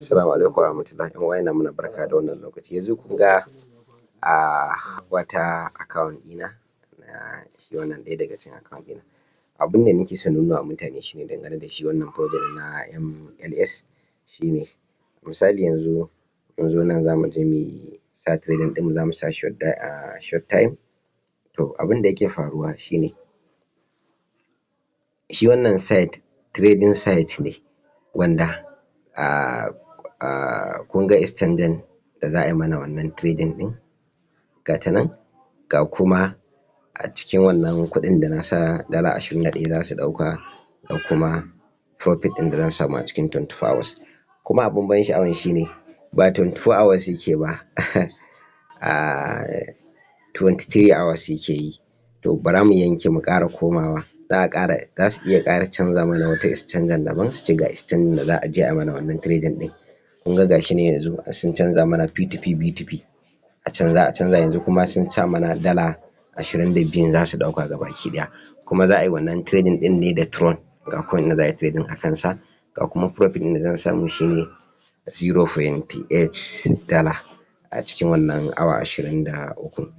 Assalamu alaikum warahmatullahi. Ƴan uwa ina mana barka da wannan lokaci. Yanzu kun ga wata account ɗina na shi wannan ɗaya daga cikin account ɗina. Abin da nake son nuna wa mutane shi ne dangane da shi wannan project na MLS shi ne misali yanzu mun zo nan za mu je mu sa trading ɗinmu, za mu sa short time. To abin da yake faruwa shi ne shi wannan site trading site ne wanda kun ga exchanger da za a yi mana wannan trading ɗin ga ta nan, ga kuma a cikin wannan kuɗin da na sa dala 21 za su ɗauka, ga kuma profit ɗin da zan samu a cikin 24 hours. Kuma abin ban sha'awan shi ne ba 24 hours yake ba 23 hours yake yi. To bara mu yanke mu ƙara komawa, za su iya ƙara canza mana wata exchanger daban su ce ga exchanger da za a je a yi mana wannan trading ɗin. Kun ga ga shi nan yanzu sun canza mana P2P B2P a can za a canza, yanzu kuma sun sa mana dala 22 za su ɗauka gabaki ɗaya. Kuma za a yi wannan trading ɗin ne da Tron, ga coin da za a yi trading a kansa, ga kuma profit ɗin da zan samu shi ne $0.8 a cikin wannan awa 23.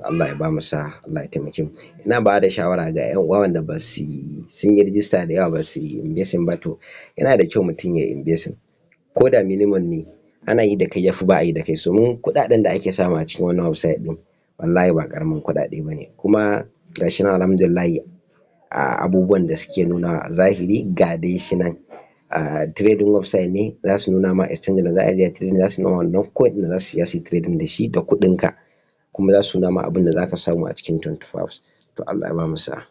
Allah ya bamu sa'a, Allah ya taimake mu. Ina ba da shawara ga 'yan uwa wanda sun yi register da yawa ba su yi investing ba, to yana da kyau mutum ya yi investing ko da minimum ne. Ana yi da kai ya fi ba a yi da kai. Domin kuɗaɗen da ake samu a cikin wannan website ɗin wallahi ba ƙaramin kuɗaɗe ba ne. Kuma ga shi nan alhamdulillahi abubuwan da suke nunawa a zahiri ga dai shi nan trading website ne, za su nuna ma exchanger da za a je a yi trading, za su nuna ma wannan coin ɗin da za su siya su yi trading da shi da kuɗinka, kuma za su nuna ma abin da za ka samu a cikin 24 hours. To Allah ya bamu sa'a.